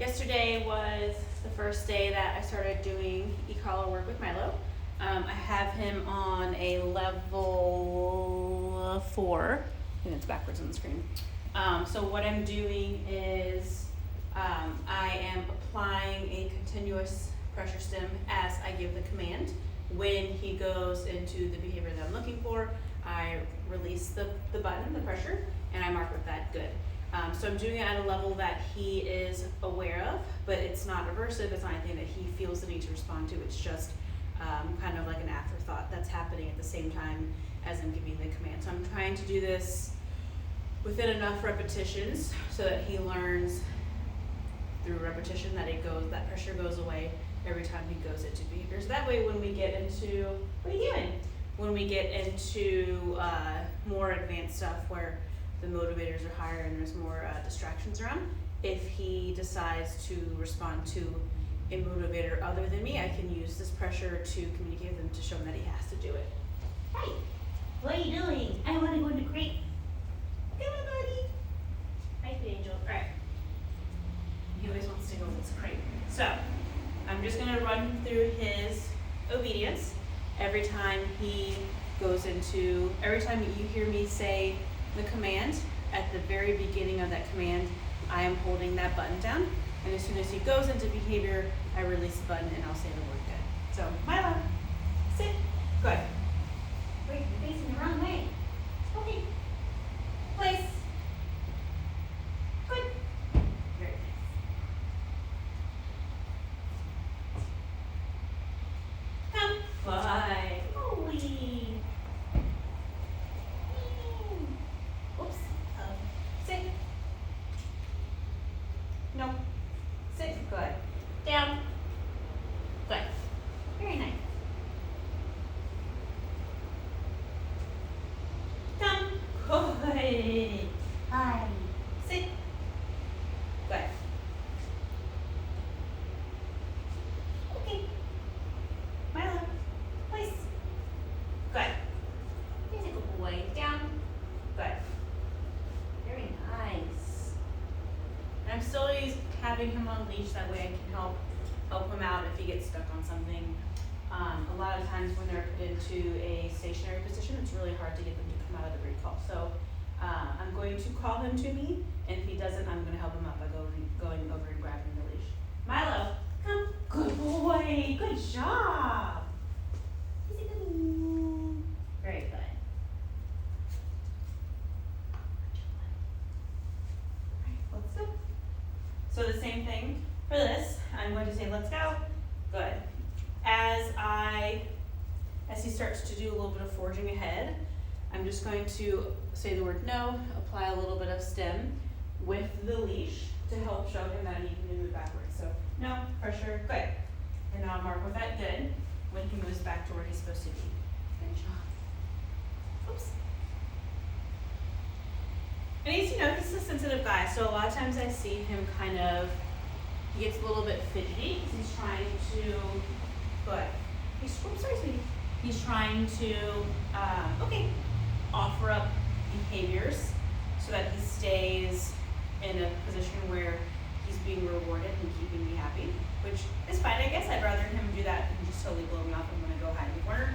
Yesterday was the first day that I started doing e-collar work with Milo. I have him on a level 4. I think it's backwards on the screen. So what I'm doing is I am applying a continuous pressure stim as I give the command. When he goes into the behavior that I'm looking for, I release the button, the pressure, and I mark with that good. So I'm doing it at a level that he is aware of, but it's not aversive, it's not anything that he feels the need to respond to, it's just kind of like an afterthought that's happening at the same time as I'm giving the command. So I'm trying to do this within enough repetitions so that he learns through repetition that that pressure goes away every time he goes into behaviors. That way when we get into, what are you doing? When we get into more advanced stuff where the motivators are higher and there's more distractions around, if he decides to respond to a motivator other than me, I can use this pressure to communicate with him to show him that he has to do it. Hey, what are you doing? I want to go in the crate. Come on, buddy. Hi, sweet angel. All right. He always wants to go in this crate. So I'm just gonna run through his obedience every time he goes into, every time you hear me say the command, at the very beginning of that command, I am holding that button down. And as soon as he goes into behavior, I release the button and I'll say the word good. So, Milo, sit, good. Wait, you're facing the wrong way. Okay. Place. Good. Very nice. Come. Fly. Holy. Oops. Sit. No. Sit. Good. Down. Good. Very nice. Come. Good. Hi. Sit. Good. Okay. Milo. Place. Good. Here's a good boy. Down. Good. Very nice. And I'm still having him on leash, that way I can help him out if he gets stuck on something. A lot of times when they're put into a stationary position, it's really hard to get them to come out of the recall. So I'm going to call him to me, and if he doesn't, I'm going to help him out by going over and grabbing the leash. Milo, come. Good boy. Good job. He's a good boy. Very good. Let's go. So the same thing for this. I'm going to say, let's go. Good. As he starts to do a little bit of forging ahead, I'm just going to say the word no, apply a little bit of stem with the leash to help show him that he can move backwards. So no, pressure, good. And now I'll mark with that good when he moves back to where he's supposed to be. Good job. Oops. And he's, he's a sensitive guy, so a lot of times I see him he gets a little bit fidgety because he's trying to, he's trying to, offer up behaviors so that he stays in a position where he's being rewarded and keeping me happy, which is fine, I guess. I'd rather him do that than just totally blow me off and want to go hide in the corner.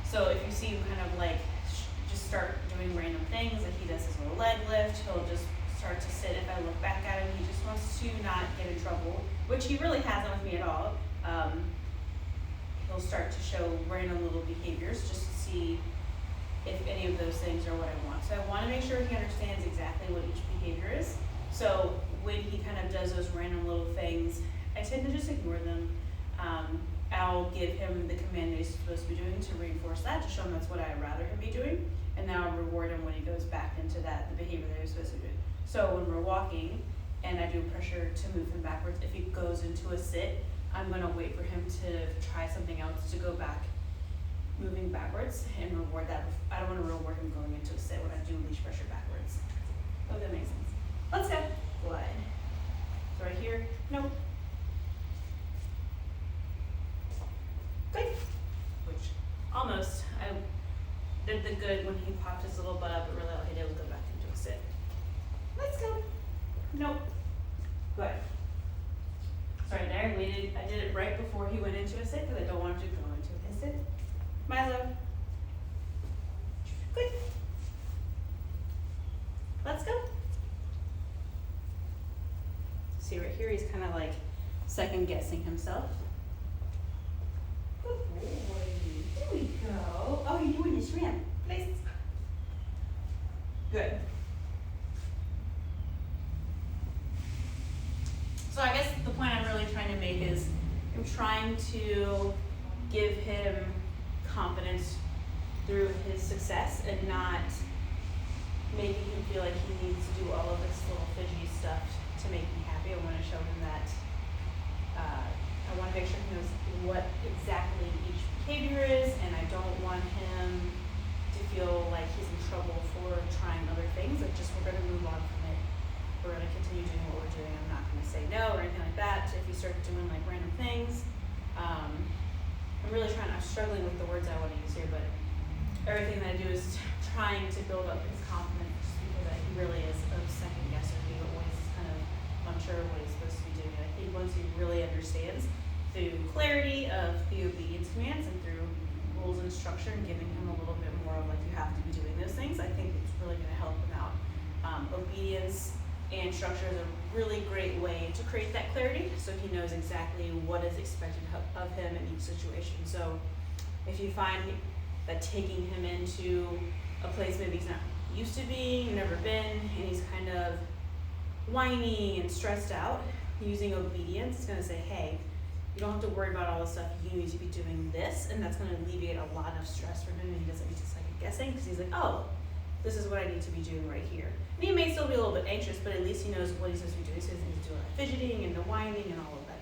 So if you see him kind of just start doing random things, like he does his little leg lift, he'll just start to sit. If I look back at him, he just wants to not get in trouble, which he really hasn't with me at all. He'll start to show random little behaviors just to see if any of those things are what I want. So I want to make sure he understands exactly what each behavior is. So when he kind of does those random little things, I tend to just ignore them. I'll give him the command that he's supposed to be doing to reinforce that, to show him that's what I'd rather him be doing, and then I'll reward him when he goes back into the behavior that he was supposed to be doing. So when we're walking and I do pressure to move him backwards, if he goes into a sit, I'm going to wait for him to try something else to go back, moving backwards, and reward that. I don't want to reward him going into a sit when I do leash pressure backwards. Hope that makes sense. Let's go. Good. So right here, no. Good. Which almost, I did the good when he popped his little butt up, but really all he did was go back into a sit. Let's go. Nope. there. I did it right before he went into a sit because I don't want him to go into a sit. Milo. Good. Let's go. See right here, he's kind of like second guessing himself. Good boy. There we go. Oh, you doing your swim. Place. Good. So I guess the point I'm really trying to make is I'm trying to give him confidence through his success and not making him feel like he needs to do all of this little fidgety stuff to make me happy. I want to show him that I want to make sure he knows what exactly each behavior is, and I don't want him to feel like he's in trouble for trying other things. Like, just we're going to move on from it. We're going to continue doing what we're doing. I'm not going to say no or anything like that. If you start doing like random things, I'm struggling with the words I want to use here, but everything that I do is trying to build up his confidence because he really is a second guesser. He always is kind of unsure of what he's supposed to be doing. And I think once he really understands through clarity of the obedience commands and through rules and structure and giving him a little bit more of like, you have to be doing those things, I think it's really going to help him out. Obedience and structure is a really great way to create that clarity so he knows exactly what is expected of him in each situation. So if you find that taking him into a place maybe he's not used to being, never been, and he's kind of whiny and stressed out, using obedience is going to say, hey, you don't have to worry about all this stuff, you need to be doing this, and that's going to alleviate a lot of stress for him, and he doesn't need to second guessing because he's like, oh, this is what I need to be doing right here. And he may still be a little bit anxious, but at least he knows what he's supposed to be doing. So he doesn't need to do a lot of fidgeting and the whining and all of that